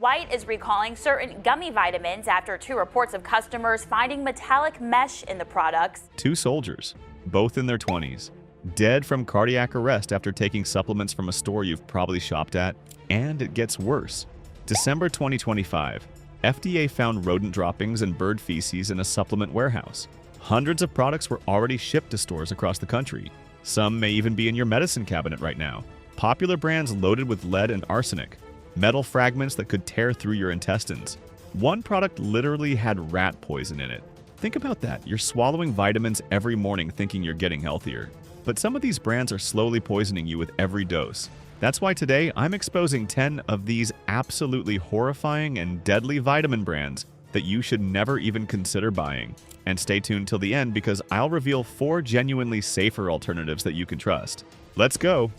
White is recalling certain gummy vitamins after 2 reports of customers finding metallic mesh in the products. 2 soldiers, both in their 20s, dead from cardiac arrest after taking supplements from a store you've probably shopped at, and it gets worse. December 2025, FDA found rodent droppings and bird feces in a supplement warehouse. Hundreds of products were already shipped to stores across the country. Some may even be in your medicine cabinet right now. Popular brands loaded with lead and arsenic, metal fragments that could tear through your intestines. One product literally had rat poison in it. Think about that. You're swallowing vitamins every morning thinking you're getting healthier. But some of these brands are slowly poisoning you with every dose. That's why today I'm exposing 10 of these absolutely horrifying and deadly vitamin brands that you should never even consider buying. And stay tuned till the end because I'll reveal 4 genuinely safer alternatives that you can trust. Let's go!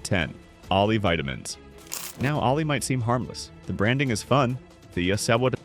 10. Olly vitamins. Now, Olly might seem harmless. The branding is fun,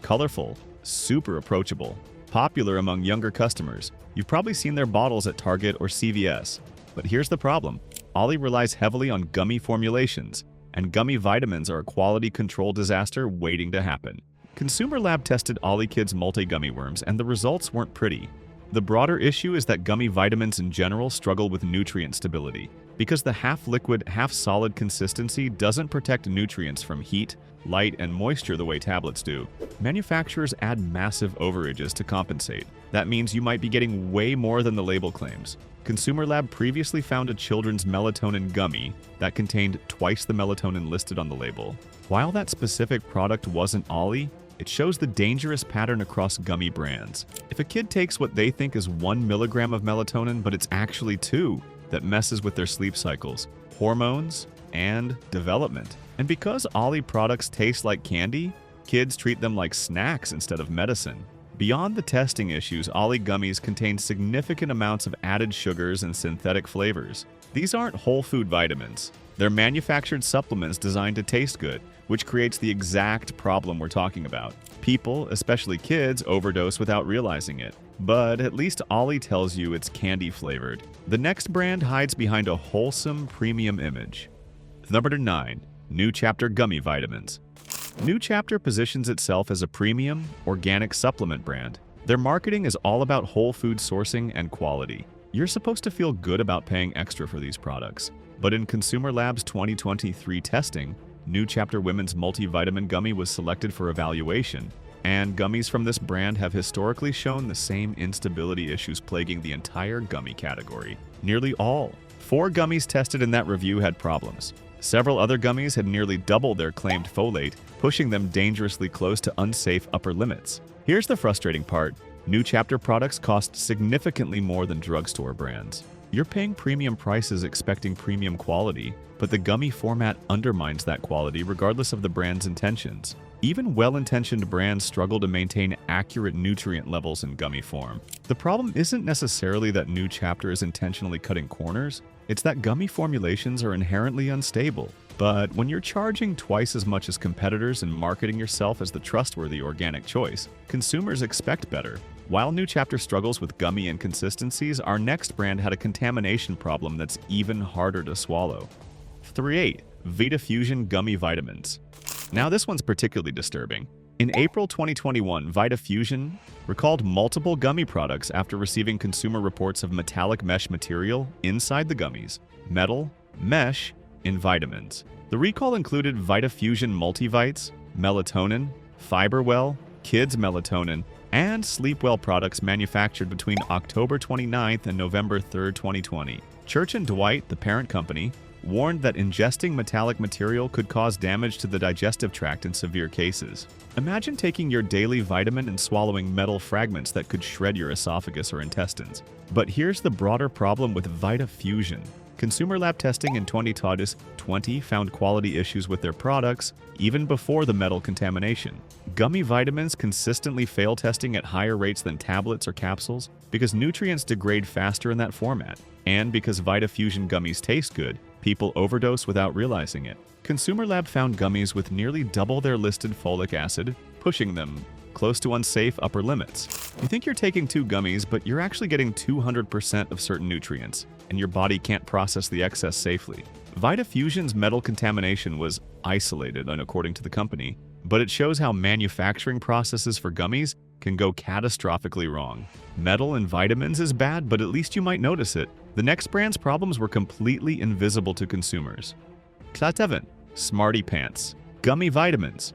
colorful, super approachable, popular among younger customers. You've probably seen their bottles at Target or CVS. But here's the problem. Olly relies heavily on gummy formulations, and gummy vitamins are a quality control disaster waiting to happen. Consumer Lab tested Olly Kids multi-gummy worms, and the results weren't pretty. The broader issue is that gummy vitamins in general struggle with nutrient stability, because the half-liquid, half-solid consistency doesn't protect nutrients from heat, light, and moisture the way tablets do. Manufacturers add massive overages to compensate. That means you might be getting way more than the label claims. Consumer Lab previously found a children's melatonin gummy that contained twice the melatonin listed on the label. While that specific product wasn't Olly, it shows the dangerous pattern across gummy brands. If a kid takes what they think is 1 milligram of melatonin, but it's actually 2, that messes with their sleep cycles, hormones, and development. And because Olly products taste like candy, kids treat them like snacks instead of medicine. Beyond the testing issues, Olly gummies contain significant amounts of added sugars and synthetic flavors. These aren't whole food vitamins. They're manufactured supplements designed to taste good, which creates the exact problem we're talking about. People, especially kids, overdose without realizing it. But at least Olly tells you it's candy flavored. The next brand hides behind a wholesome premium image. Number 9. New Chapter Gummy Vitamins. New Chapter positions itself as a premium, organic supplement brand. Their marketing is all about whole food sourcing and quality. You're supposed to feel good about paying extra for these products. But in Consumer Lab's 2023 testing, New Chapter Women's Multivitamin Gummy was selected for evaluation, and gummies from this brand have historically shown the same instability issues plaguing the entire gummy category. Nearly all 4 gummies tested in that review had problems. Several other gummies had nearly doubled their claimed folate, pushing them dangerously close to unsafe upper limits. Here's the frustrating part. New Chapter products cost significantly more than drugstore brands. You're paying premium prices expecting premium quality, but the gummy format undermines that quality regardless of the brand's intentions. Even well-intentioned brands struggle to maintain accurate nutrient levels in gummy form. The problem isn't necessarily that New Chapter is intentionally cutting corners, it's that gummy formulations are inherently unstable. But when you're charging twice as much as competitors and marketing yourself as the trustworthy organic choice, consumers expect better. While New Chapter struggles with gummy inconsistencies, our next brand had a contamination problem that's even harder to swallow. 3. Vitafusion Gummy Vitamins. Now this one's particularly disturbing. In April 2021, Vitafusion recalled multiple gummy products after receiving consumer reports of metallic mesh material inside the gummies, metal, mesh, in vitamins. The recall included Vitafusion Multivites, melatonin, Fiberwell, Kids Melatonin, and Sleepwell products manufactured between October 29th and November 3rd, 2020. Church & Dwight, the parent company, warned that ingesting metallic material could cause damage to the digestive tract in severe cases. Imagine taking your daily vitamin and swallowing metal fragments that could shred your esophagus or intestines. But here's the broader problem with Vitafusion. Consumer Lab testing in 2020 found quality issues with their products even before the metal contamination. Gummy vitamins consistently fail testing at higher rates than tablets or capsules because nutrients degrade faster in that format. And because Vitafusion gummies taste good, people overdose without realizing it. Consumer Lab found gummies with nearly double their listed folic acid, pushing them close to unsafe upper limits. You think you're taking 2 gummies, but you're actually getting 200% of certain nutrients, and your body can't process the excess safely. Vitafusion's metal contamination was isolated, and according to the company, but it shows how manufacturing processes for gummies can go catastrophically wrong. Metal in vitamins is bad, but at least you might notice it. The next brand's problems were completely invisible to consumers. Smarty Pants, gummy vitamins.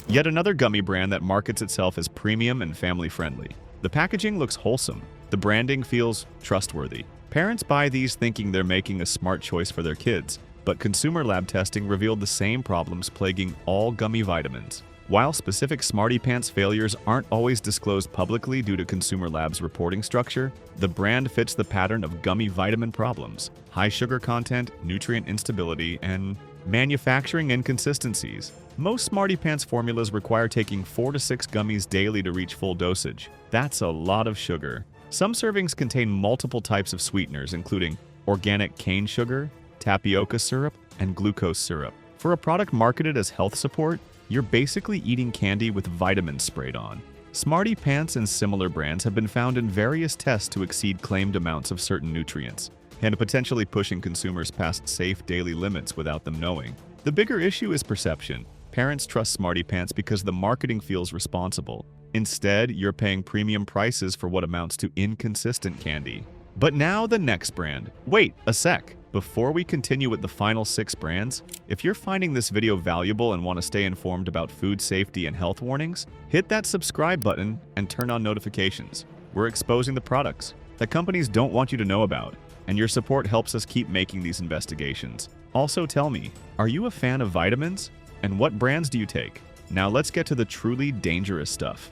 Yet another gummy brand that markets itself as premium and family-friendly. The packaging looks wholesome. The branding feels trustworthy. Parents buy these thinking they're making a smart choice for their kids, but consumer lab testing revealed the same problems plaguing all gummy vitamins. While specific Smarty Pants failures aren't always disclosed publicly due to consumer labs' reporting structure, the brand fits the pattern of gummy vitamin problems: high sugar content, nutrient instability, and manufacturing inconsistencies. Most Smarty Pants formulas require taking 4 to 6 gummies daily to reach full dosage. That's a lot of sugar. Some servings contain multiple types of sweeteners, including organic cane sugar, tapioca syrup, and glucose syrup. For a product marketed as health support, you're basically eating candy with vitamins sprayed on. Smarty Pants and similar brands have been found in various tests to exceed claimed amounts of certain nutrients, and potentially pushing consumers past safe daily limits without them knowing. The bigger issue is perception. Parents trust Smarty Pants because the marketing feels responsible. Instead, you're paying premium prices for what amounts to inconsistent candy. But now the next brand. Wait a sec. Before we continue with the final 6 brands, if you're finding this video valuable and want to stay informed about food safety and health warnings, hit that subscribe button and turn on notifications. We're exposing the products that companies don't want you to know about, and your support helps us keep making these investigations. Also tell me, are you a fan of vitamins? And what brands do you take? Now let's get to the truly dangerous stuff.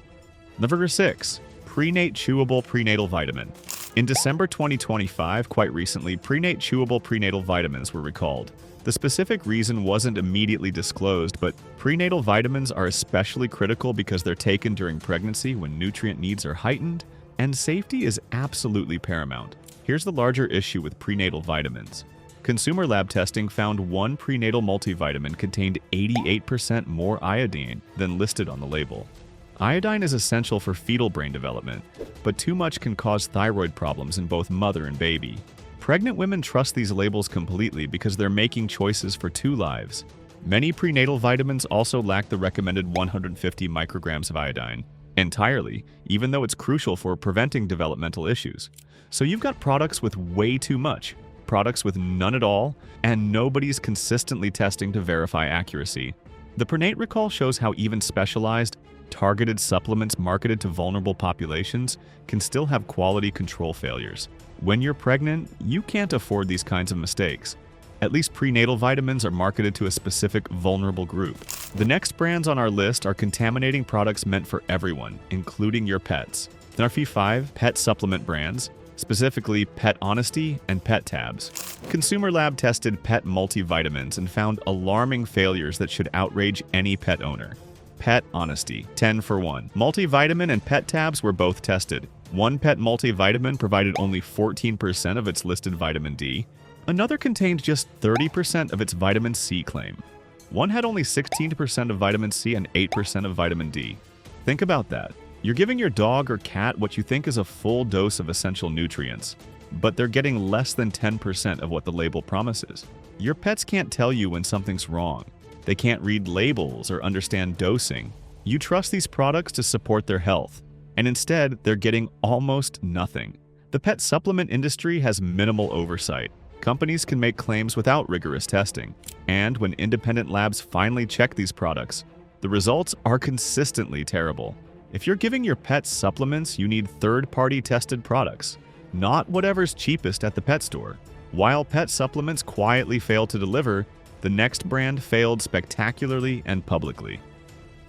Number 6. Prenate Chewable Prenatal Vitamin. In December 2025, quite recently, Prenate Chewable Prenatal Vitamins were recalled. The specific reason wasn't immediately disclosed, but prenatal vitamins are especially critical because they're taken during pregnancy when nutrient needs are heightened, and safety is absolutely paramount. Here's the larger issue with prenatal vitamins. Consumer lab testing found one prenatal multivitamin contained 88% more iodine than listed on the label. Iodine is essential for fetal brain development, but too much can cause thyroid problems in both mother and baby. Pregnant women trust these labels completely because they're making choices for 2 lives. Many prenatal vitamins also lack the recommended 150 micrograms of iodine entirely, even though it's crucial for preventing developmental issues. So you've got products with way too much, products with none at all, and nobody's consistently testing to verify accuracy. The Prenate recall shows how even specialized, targeted supplements marketed to vulnerable populations can still have quality control failures. When you're pregnant, you can't afford these kinds of mistakes. At least prenatal vitamins are marketed to a specific vulnerable group. The next brands on our list are contaminating products meant for everyone, including your pets. There are 5 pet supplement brands, specifically Pet Honesty and Pet Tabs. Consumer Lab tested pet multivitamins and found alarming failures that should outrage any pet owner. Pet Honesty, 10 for 1. Multivitamin and Pet Tabs were both tested. One pet multivitamin provided only 14% of its listed vitamin D. Another contained just 30% of its vitamin C claim. One had only 16% of vitamin C and 8% of vitamin D. Think about that. You're giving your dog or cat what you think is a full dose of essential nutrients, but they're getting less than 10% of what the label promises. Your pets can't tell you when something's wrong. They can't read labels or understand dosing. You trust these products to support their health, and instead, they're getting almost nothing. The pet supplement industry has minimal oversight. Companies can make claims without rigorous testing, and when independent labs finally check these products, the results are consistently terrible. If you're giving your pets supplements, you need third-party tested products, not whatever's cheapest at the pet store. While pet supplements quietly fail to deliver, the next brand failed spectacularly and publicly.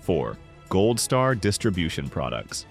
4. Gold Star Distribution Products.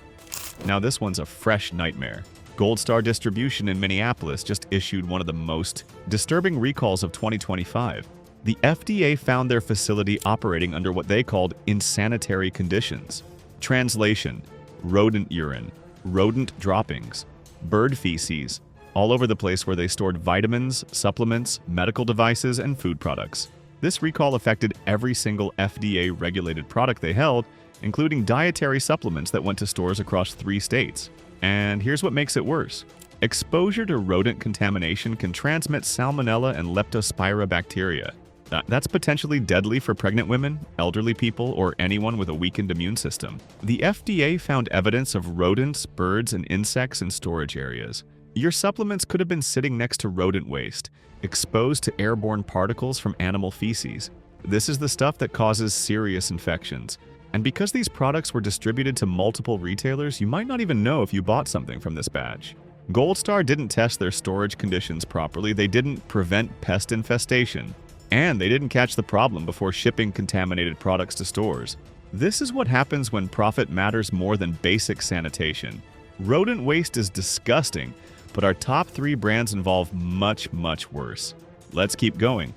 Now this one's a fresh nightmare. Gold Star Distribution in Minneapolis just issued one of the most disturbing recalls of 2025. The FDA found their facility operating under what they called insanitary conditions. Translation: rodent urine, rodent droppings, bird feces, all over the place where they stored vitamins, supplements, medical devices, and food products. This recall affected every single FDA-regulated product they held, including dietary supplements that went to stores across 3 states. And here's what makes it worse. Exposure to rodent contamination can transmit Salmonella and Leptospira bacteria. That's potentially deadly for pregnant women, elderly people, or anyone with a weakened immune system. The FDA found evidence of rodents, birds, and insects in storage areas. Your supplements could have been sitting next to rodent waste, exposed to airborne particles from animal feces. This is the stuff that causes serious infections. And because these products were distributed to multiple retailers, you might not even know if you bought something from this batch. Gold Star didn't test their storage conditions properly, they didn't prevent pest infestation, and they didn't catch the problem before shipping contaminated products to stores. This is what happens when profit matters more than basic sanitation. Rodent waste is disgusting, but our top 3 brands involve much, much worse. Let's keep going.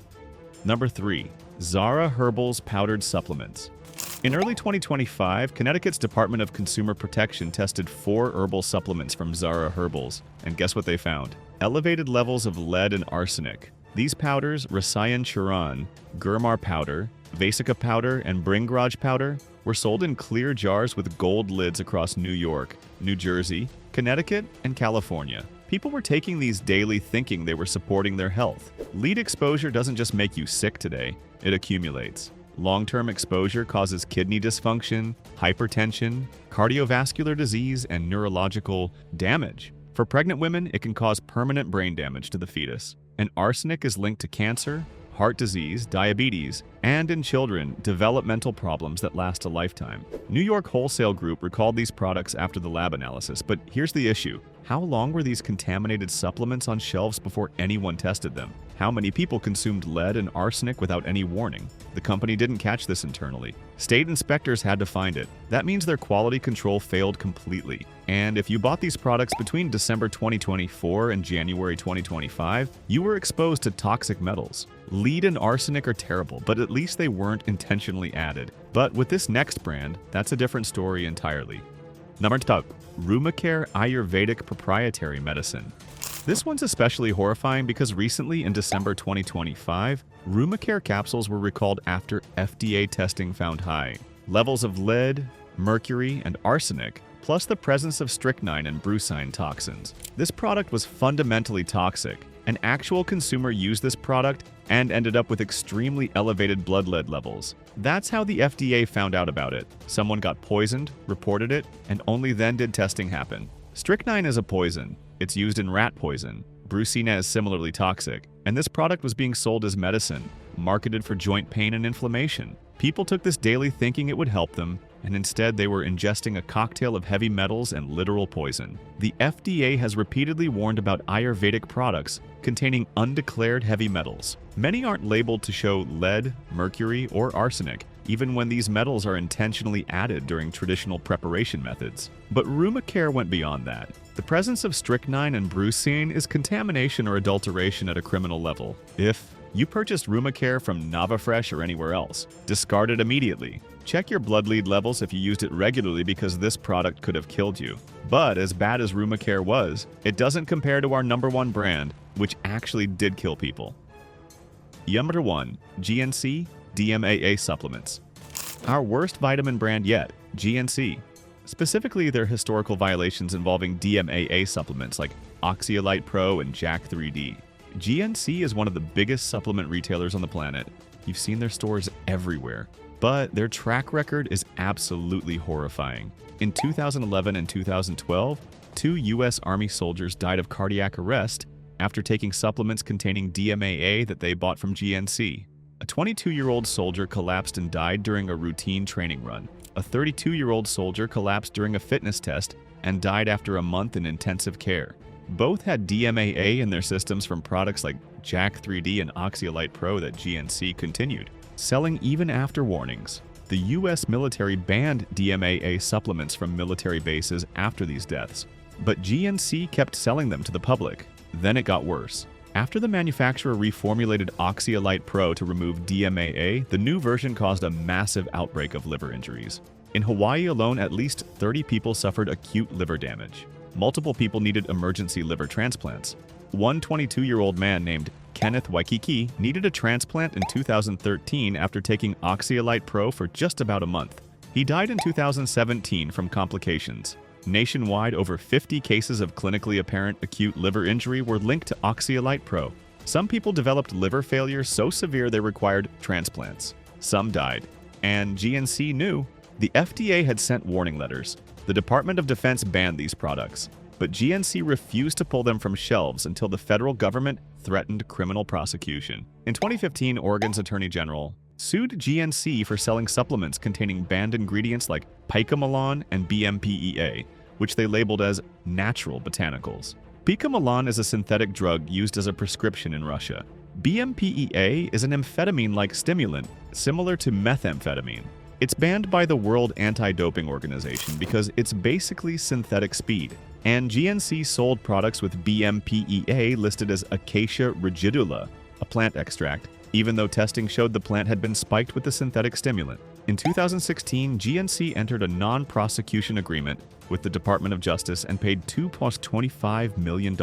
Number 3. Zara Herbals Powdered Supplements. In early 2025, Connecticut's Department of Consumer Protection tested 4 herbal supplements from Zara Herbals, and guess what they found? Elevated levels of lead and arsenic. These powders, Rasayan Churan, Gurmar powder, Vesica powder, and Bringraj powder, were sold in clear jars with gold lids across New York, New Jersey, Connecticut, and California. People were taking these daily thinking they were supporting their health. Lead exposure doesn't just make you sick today, it accumulates. Long-term exposure causes kidney dysfunction, hypertension, cardiovascular disease, and neurological damage. For pregnant women, it can cause permanent brain damage to the fetus. And arsenic is linked to cancer, heart disease, diabetes, and in children, developmental problems that last a lifetime. New York Wholesale Group recalled these products after the lab analysis, but here's the issue. How long were these contaminated supplements on shelves before anyone tested them? How many people consumed lead and arsenic without any warning? The company didn't catch this internally. State inspectors had to find it. That means their quality control failed completely. And if you bought these products between December 2024 and January 2025, you were exposed to toxic metals. Lead and arsenic are terrible, but at least they weren't intentionally added. But with this next brand, that's a different story entirely. Number 2. Rumacare Ayurvedic Proprietary Medicine. This one's especially horrifying because recently in December 2025, Rumacare capsules were recalled after FDA testing found high levels of lead, mercury, and arsenic, plus the presence of strychnine and brucine toxins. This product was fundamentally toxic. An actual consumer used this product and ended up with extremely elevated blood lead levels. That's how the FDA found out about it. Someone got poisoned, reported it, and only then did testing happen. Strychnine is a poison. It's used in rat poison. Brucina is similarly toxic, and this product was being sold as medicine, marketed for joint pain and inflammation. People took this daily thinking it would help them, and instead they were ingesting a cocktail of heavy metals and literal poison. The FDA has repeatedly warned about Ayurvedic products containing undeclared heavy metals. Many aren't labeled to show lead, mercury, or arsenic, even when these metals are intentionally added during traditional preparation methods. But Rumacare went beyond that. The presence of strychnine and brucine is contamination or adulteration at a criminal level. If you purchased Rumacare from NavaFresh or anywhere else, discard it immediately. Check your blood lead levels if you used it regularly because this product could have killed you. But as bad as Rumacare was, it doesn't compare to our #1 brand, which actually did kill people. Number 1. GNC DMAA Supplements. Our worst vitamin brand yet, GNC. Specifically, their historical violations involving DMAA supplements like Oxyolite Pro and Jack 3D. GNC is one of the biggest supplement retailers on the planet. You've seen their stores everywhere. But their track record is absolutely horrifying. In 2011 and 2012, 2 U.S. Army soldiers died of cardiac arrest after taking supplements containing DMAA that they bought from GNC. A 22-year-old soldier collapsed and died during a routine training run. A 32-year-old soldier collapsed during a fitness test and died after a month in intensive care. Both had DMAA in their systems from products like Jack 3D and Oxyolite Pro that GNC continued selling even after warnings. The U.S. military banned DMAA supplements from military bases after these deaths, but GNC kept selling them to the public. Then it got worse. After the manufacturer reformulated Oxyolite Pro to remove DMAA, the new version caused a massive outbreak of liver injuries. In Hawaii alone, at least 30 people suffered acute liver damage. Multiple people needed emergency liver transplants. One 22-year-old man named Kenneth Waikiki needed a transplant in 2013 after taking Oxyolite Pro for just about a month. He died in 2017 from complications. Nationwide, over 50 cases of clinically apparent acute liver injury were linked to Oxyolite Pro. Some people developed liver failure so severe they required transplants. Some died. And GNC knew. The FDA had sent warning letters. The Department of Defense banned these products. But GNC refused to pull them from shelves until the federal government threatened criminal prosecution. In 2015, Oregon's Attorney General sued GNC for selling supplements containing banned ingredients like picomalan and BMPEA, which they labeled as natural botanicals. Picomalan is a synthetic drug used as a prescription in Russia. BMPEA is an amphetamine-like stimulant, similar to methamphetamine. It's banned by the World Anti-Doping Organization because it's basically synthetic speed. And GNC sold products with BMPEA listed as Acacia rigidula, a plant extract, even though testing showed the plant had been spiked with the synthetic stimulant. In 2016, GNC entered a non-prosecution agreement with the Department of Justice and paid $2 plus $25 million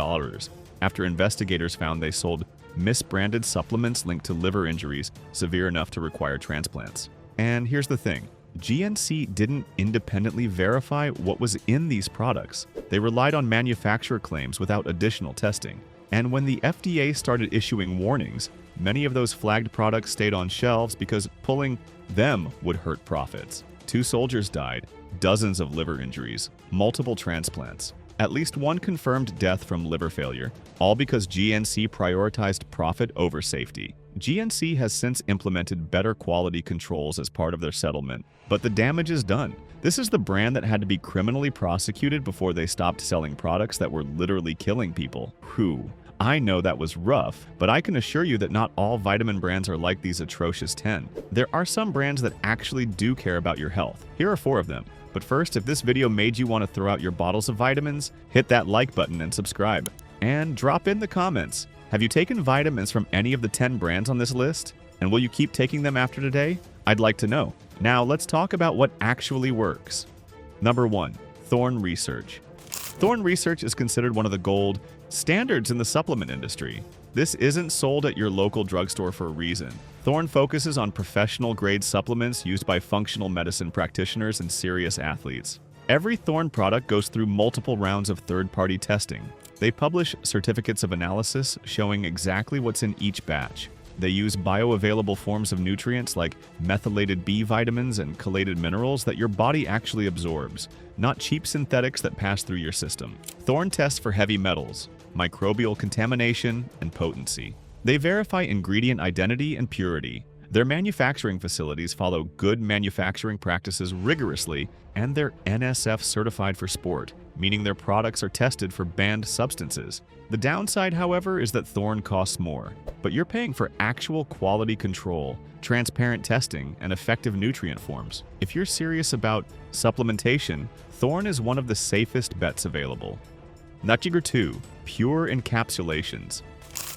after investigators found they sold misbranded supplements linked to liver injuries severe enough to require transplants. And here's the thing. GNC didn't independently verify what was in these products. They relied on manufacturer claims without additional testing. And when the FDA started issuing warnings, many of those flagged products stayed on shelves because pulling them would hurt profits. 2 soldiers died, dozens of liver injuries, multiple transplants, at least 1 confirmed death from liver failure, all because GNC prioritized profit over safety. GNC has since implemented better quality controls as part of their settlement, but the damage is done. This is the brand that had to be criminally prosecuted before they stopped selling products that were literally killing people. Whew. I know that was rough, but I can assure you that not all vitamin brands are like these atrocious 10. There are some brands that actually do care about your health. Here are 4 of them. But first, if this video made you want to throw out your bottles of vitamins, hit that like button and subscribe. And drop in the comments. Have you taken vitamins from any of the 10 brands on this list? And will you keep taking them after today? I'd like to know. Now let's talk about what actually works. Number 1. Thorne Research. Thorne Research is considered one of the gold standards in the supplement industry. This isn't sold at your local drugstore for a reason. Thorne focuses on professional-grade supplements used by functional medicine practitioners and serious athletes. Every Thorne product goes through multiple rounds of third-party testing. They publish certificates of analysis showing exactly what's in each batch. They use bioavailable forms of nutrients like methylated B vitamins and chelated minerals that your body actually absorbs, not cheap synthetics that pass through your system. Thorne tests for heavy metals, microbial contamination, and potency. They verify ingredient identity and purity. Their manufacturing facilities follow good manufacturing practices rigorously, and they're NSF certified for sport, meaning their products are tested for banned substances. The downside, however, is that Thorne costs more, but you're paying for actual quality control, transparent testing, and effective nutrient forms. If you're serious about supplementation, Thorne is one of the safest bets available. Number 2. Pure Encapsulations.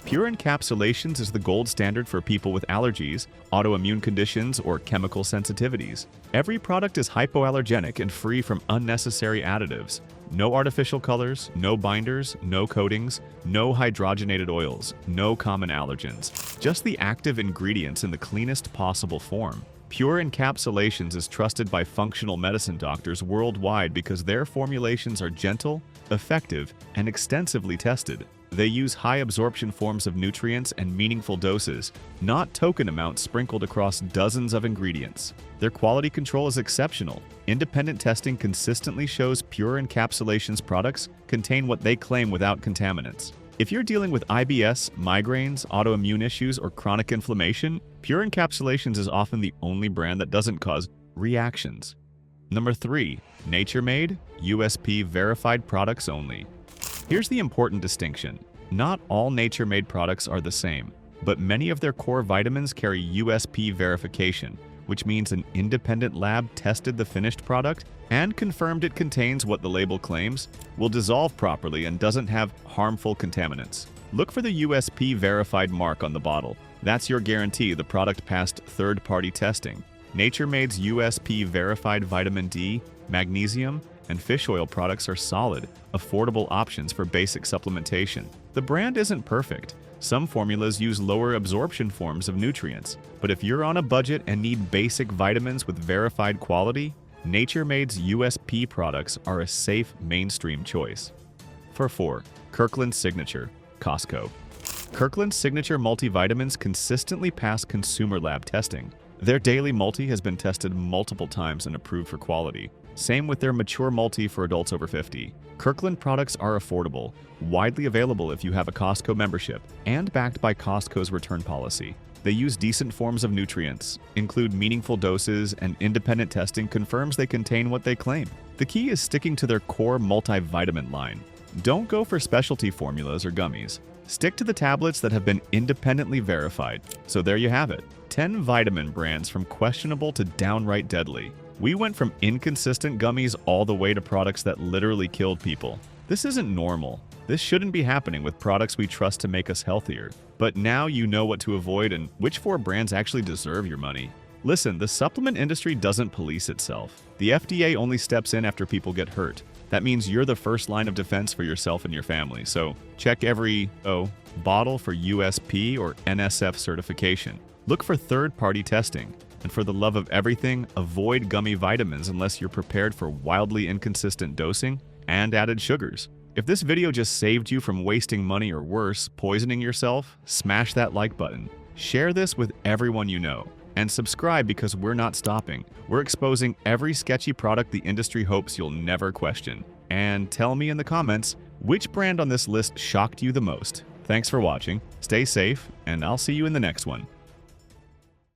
Pure Encapsulations is the gold standard for people with allergies, autoimmune conditions, or chemical sensitivities. Every product is hypoallergenic and free from unnecessary additives. No artificial colors, no binders, no coatings, no hydrogenated oils, no common allergens. Just the active ingredients in the cleanest possible form. Pure Encapsulations is trusted by functional medicine doctors worldwide because their formulations are gentle, effective, and extensively tested. They use high-absorption forms of nutrients and meaningful doses, not token amounts sprinkled across dozens of ingredients. Their quality control is exceptional. Independent testing consistently shows Pure Encapsulations products contain what they claim without contaminants. If you're dealing with IBS, migraines, autoimmune issues, or chronic inflammation, Pure Encapsulations is often the only brand that doesn't cause reactions. Number 3. Nature Made, USP verified products only. Here's the important distinction. Not all nature-made products are the same, but many of their core vitamins carry USP verification, which means an independent lab tested the finished product and confirmed it contains what the label claims, will dissolve properly, and doesn't have harmful contaminants. Look for the USP verified mark on the bottle. That's your guarantee the product passed third-party testing. Nature Made's USP verified vitamin D, magnesium, and fish oil products are solid, affordable options for basic supplementation. The brand isn't perfect. Some formulas use lower absorption forms of nutrients, but if you're on a budget and need basic vitamins with verified quality, Nature Made's USP products are a safe mainstream choice. For 4. Kirkland Signature, Costco. Kirkland's signature multivitamins consistently pass consumer lab testing. Their daily multi has been tested multiple times and approved for quality. Same with their mature multi for adults over 50. Kirkland products are affordable, widely available if you have a Costco membership, and backed by Costco's return policy. They use decent forms of nutrients, include meaningful doses, and independent testing confirms they contain what they claim. The key is sticking to their core multivitamin line. Don't go for specialty formulas or gummies. Stick to the tablets that have been independently verified. So there you have it. 10 vitamin brands from questionable to downright deadly. We went from inconsistent gummies all the way to products that literally killed people. This isn't normal. This shouldn't be happening with products we trust to make us healthier. But now you know what to avoid and which 4 brands actually deserve your money. Listen, the supplement industry doesn't police itself. The FDA only steps in after people get hurt. That means you're the first line of defense for yourself and your family. So check every bottle for USP or NSF certification. Look for third-party testing. And for the love of everything, avoid gummy vitamins unless you're prepared for wildly inconsistent dosing and added sugars. If this video just saved you from wasting money or worse, poisoning yourself, smash that like button. Share this with everyone you know. And subscribe because we're not stopping. We're exposing every sketchy product the industry hopes you'll never question. And tell me in the comments, which brand on this list shocked you the most? Thanks for watching, stay safe, and I'll see you in the next one.